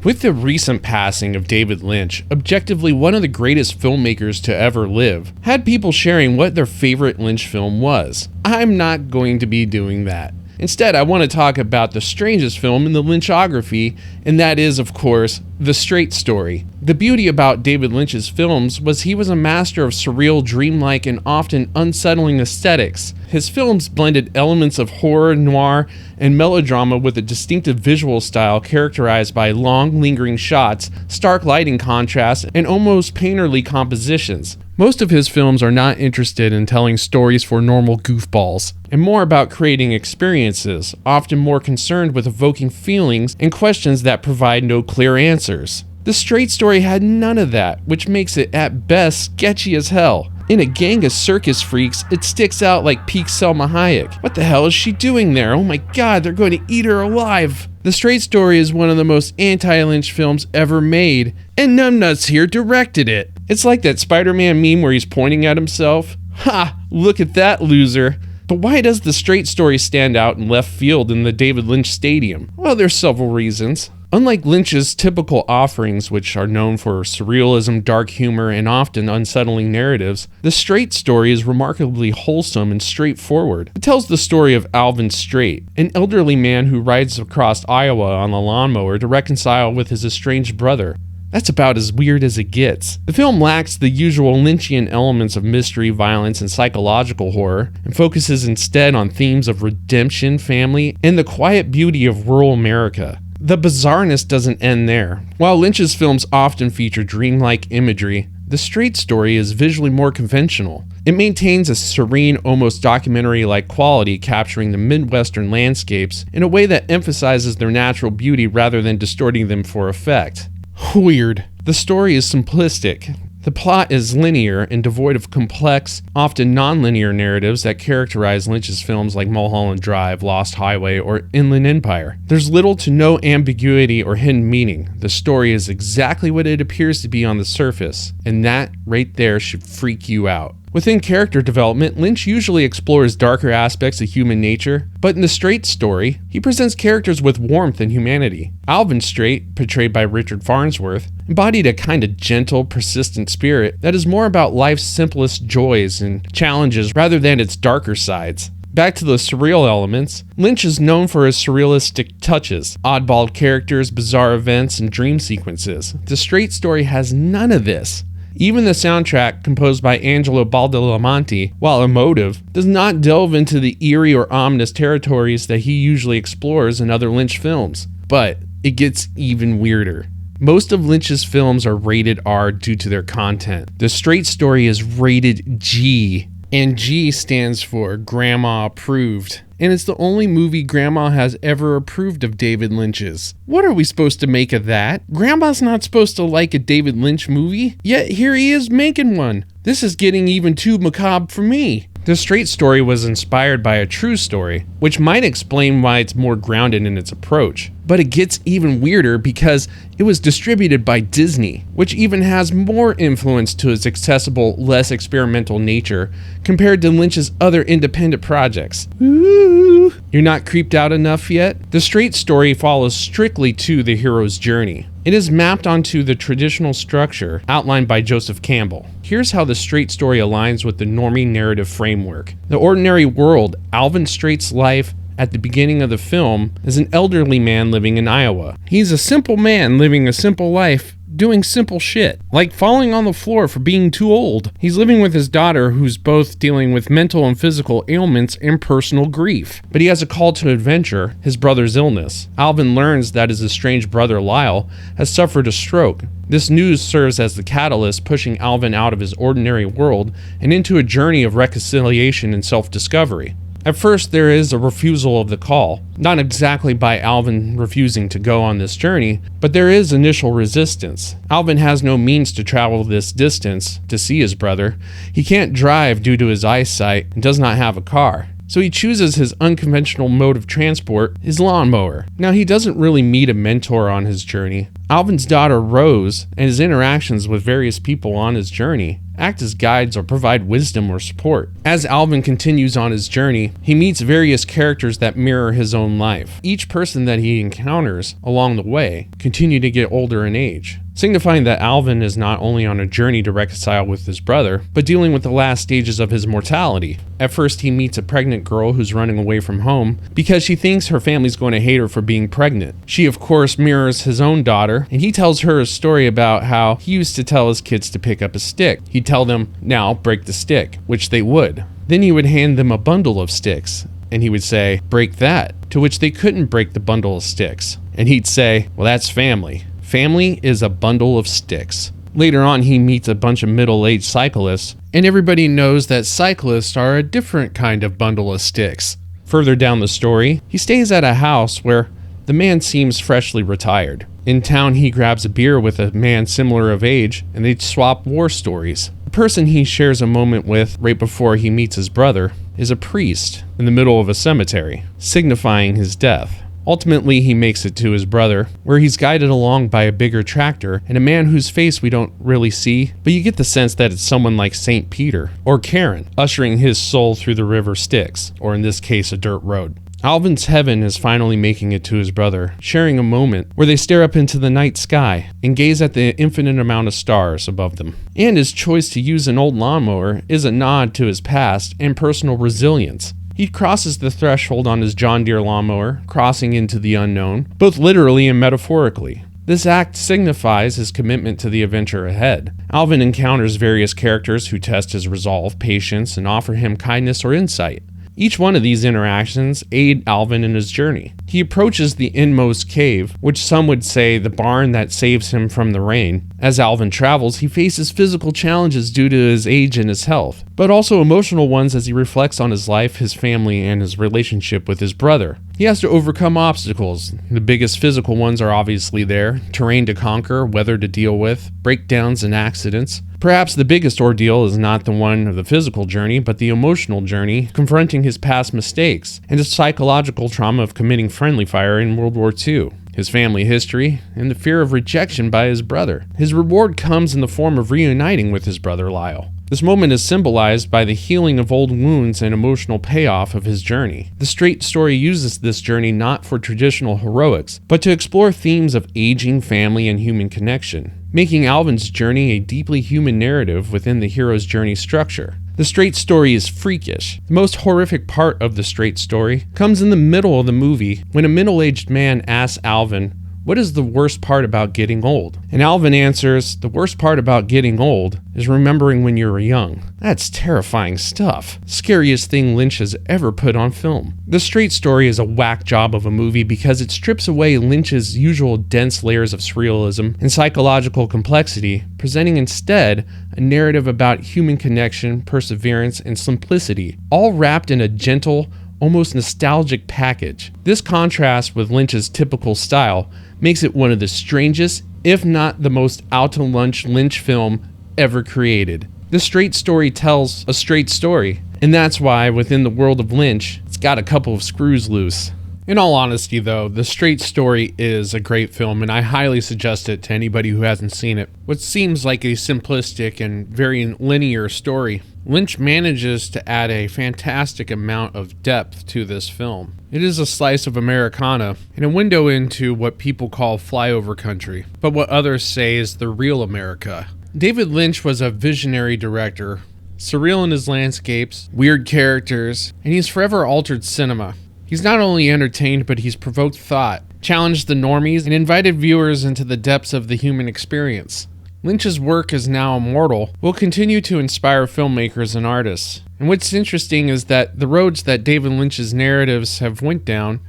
With the recent passing of David Lynch, objectively one of the greatest filmmakers to ever live, had people sharing what their favorite Lynch film was. I'm not going to be doing that. Instead, I want to talk about the strangest film in the Lynchography, and that is, of course, The Straight Story. The beauty about David Lynch's films was he was a master of surreal, dreamlike, and often unsettling aesthetics. His films blended elements of horror, noir, and melodrama with a distinctive visual style characterized by long, lingering shots, stark lighting contrasts, and almost painterly compositions. Most of his films are not interested in telling stories for normal goofballs, and more about creating experiences, often more concerned with evoking feelings and questions that provide no clear answers. The Straight Story had none of that, which makes it at best sketchy as hell. In a gang of circus freaks, it sticks out like peak Selma Hayek. What the hell is she doing there? Oh my god, they're going to eat her alive! The Straight Story is one of the most anti-Lynch films ever made, and Numbnuts here directed it. It's like that Spider-Man meme where he's pointing at himself. Ha! Look at that loser! But why does The Straight Story stand out in left field in the David Lynch Stadium? Well, there's several reasons. Unlike Lynch's typical offerings, which are known for surrealism, dark humor, and often unsettling narratives, The Straight Story is remarkably wholesome and straightforward. It tells the story of Alvin Straight, an elderly man who rides across Iowa on a lawnmower to reconcile with his estranged brother. That's about as weird as it gets. The film lacks the usual Lynchian elements of mystery, violence, and psychological horror, and focuses instead on themes of redemption, family, and the quiet beauty of rural America. The bizarreness doesn't end there. While Lynch's films often feature dreamlike imagery, The Straight Story is visually more conventional. It maintains a serene, almost documentary-like quality, capturing the Midwestern landscapes in a way that emphasizes their natural beauty rather than distorting them for effect. Weird. The story is simplistic. The plot is linear and devoid of complex, often non-linear narratives that characterize Lynch's films like Mulholland Drive, Lost Highway, or Inland Empire. There's little to no ambiguity or hidden meaning. The story is exactly what it appears to be on the surface, and that right there should freak you out. Within character development, Lynch usually explores darker aspects of human nature, but in The Straight Story, he presents characters with warmth and humanity. Alvin Straight, portrayed by Richard Farnsworth, embodied a kind of gentle, persistent spirit that is more about life's simplest joys and challenges rather than its darker sides. Back to the surreal elements, Lynch is known for his surrealistic touches, oddball characters, bizarre events, and dream sequences. The Straight Story has none of this. Even the soundtrack, composed by Angelo Badalamenti, while emotive, does not delve into the eerie or ominous territories that he usually explores in other Lynch films. But it gets even weirder. Most of Lynch's films are rated R due to their content. The Straight Story is rated G, and G stands for Grandma Approved. And it's the only movie Grandma has ever approved of David Lynch's. What are we supposed to make of that? Grandma's not supposed to like a David Lynch movie, yet here he is making one. This is getting even too macabre for me. The Straight Story was inspired by a true story, which might explain why it's more grounded in its approach. But it gets even weirder because it was distributed by Disney, which even has more influence to its accessible, less experimental nature compared to Lynch's other independent projects. Ooh. You're not creeped out enough yet? The Straight Story follows strictly to the hero's journey. It is mapped onto the traditional structure outlined by Joseph Campbell. Here's how the Straight Story aligns with the normie narrative framework. The ordinary world, Alvin Straight's life, at the beginning of the film, is an elderly man living in Iowa. He's a simple man living a simple life, doing simple shit, like falling on the floor for being too old. He's living with his daughter, who's both dealing with mental and physical ailments and personal grief. But he has a call to adventure, his brother's illness. Alvin learns that his estranged brother Lyle has suffered a stroke. This news serves as the catalyst pushing Alvin out of his ordinary world and into a journey of reconciliation and self-discovery. At first, there is a refusal of the call, not exactly by Alvin refusing to go on this journey, but there is initial resistance. Alvin has no means to travel this distance to see his brother. He can't drive due to his eyesight and does not have a car. so he chooses his unconventional mode of transport, his lawnmower. Now, he doesn't really meet a mentor on his journey. Alvin's daughter Rose and his interactions with various people on his journey act as guides or provide wisdom or support. As Alvin continues on his journey, he meets various characters that mirror his own life. Each person that he encounters along the way continue to get older in age, signifying that Alvin is not only on a journey to reconcile with his brother, but dealing with the last stages of his mortality. At first, he meets a pregnant girl who's running away from home because she thinks her family's going to hate her for being pregnant. She, of course, mirrors his own daughter, and he tells her a story about how he used to tell his kids to pick up a stick. He'd tell them, "Now break the stick," which they would. Then he would hand them a bundle of sticks, and he would say, "Break that," to which they couldn't break the bundle of sticks. And he'd say, "Well, that's family. Family is a bundle of sticks." Later on, he meets a bunch of middle-aged cyclists, and everybody knows that cyclists are a different kind of bundle of sticks. Further down the story, he stays at a house where the man seems freshly retired. In town, he grabs a beer with a man similar of age, and they swap war stories. The person he shares a moment with right before he meets his brother is a priest in the middle of a cemetery, signifying his death. Ultimately, he makes it to his brother, where he's guided along by a bigger tractor and a man whose face we don't really see, but you get the sense that it's someone like St. Peter or Karen, ushering his soul through the river Styx, or in this case, a dirt road. Alvin's heaven is finally making it to his brother, sharing a moment where they stare up into the night sky and gaze at the infinite amount of stars above them. And his choice to use an old lawnmower is a nod to his past and personal resilience. He crosses the threshold on his John Deere lawnmower, crossing into the unknown, both literally and metaphorically. This act signifies his commitment to the adventure ahead. Alvin encounters various characters who test his resolve, patience, and offer him kindness or insight. Each one of these interactions aid Alvin in his journey. He approaches the inmost cave, which some would say the barn that saves him from the rain. As Alvin travels, he faces physical challenges due to his age and his health, but also emotional ones as he reflects on his life, his family, and his relationship with his brother. He has to overcome obstacles. The biggest physical ones are obviously there: terrain to conquer, weather to deal with, breakdowns and accidents. Perhaps the biggest ordeal is not the one of the physical journey, but the emotional journey, confronting his past mistakes and the psychological trauma of committing friendly fire in World War II, his family history, and the fear of rejection by his brother. His reward comes in the form of reuniting with his brother Lyle. This moment is symbolized by the healing of old wounds and emotional payoff of his journey. The straight story uses this journey not for traditional heroics, but to explore themes of aging, family, and human connection, making Alvin's journey a deeply human narrative within the hero's journey structure. The straight story is freakish. The most horrific part of the straight story comes in the middle of the movie when a middle-aged man asks Alvin, "What is the worst part about getting old?" And Alvin answers, "The worst part about getting old is remembering when you were young." That's terrifying stuff. Scariest thing Lynch has ever put on film. The Straight Story is a whack job of a movie because it strips away Lynch's usual dense layers of surrealism and psychological complexity, presenting instead a narrative about human connection, perseverance, and simplicity, all wrapped in a gentle, almost nostalgic package. This contrast with Lynch's typical style makes it one of the strangest, if not the most out-to-lunch Lynch film ever created. The Straight Story tells a straight story, and that's why within the world of Lynch, it's got a couple of screws loose. In all honesty though, The Straight Story is a great film, and I highly suggest it to anybody who hasn't seen it. What seems like a simplistic and very linear story, Lynch manages to add a fantastic amount of depth to this film. It is a slice of Americana and a window into what people call flyover country, but what others say is the real America. David Lynch was a visionary director, surreal in his landscapes, weird characters, and he's forever altered cinema. He's not only entertained, but he's provoked thought, challenged the normies, and invited viewers into the depths of the human experience. Lynch's work is now immortal, will continue to inspire filmmakers and artists. And what's interesting is that the roads that David Lynch's narratives have went down,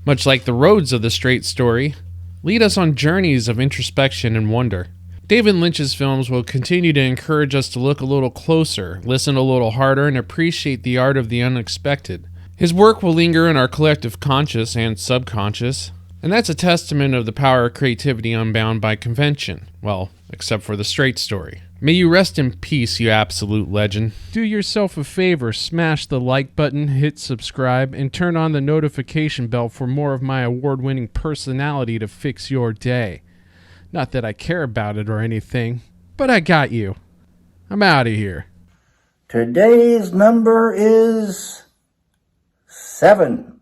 much like the roads of The Straight Story, lead us on journeys of introspection and wonder. David Lynch's films will continue to encourage us to look a little closer, listen a little harder, and appreciate the art of the unexpected. His work will linger in our collective conscious and subconscious, And that's a testament of the power of creativity unbound by convention. Well, except for the straight story. May you rest in peace, you absolute legend. Do yourself a favor, smash the like button, hit subscribe, and turn on the notification bell for more of my award-winning personality to fix your day. Not that I care about it or anything, but I got you. I'm out of here. Today's number is 7.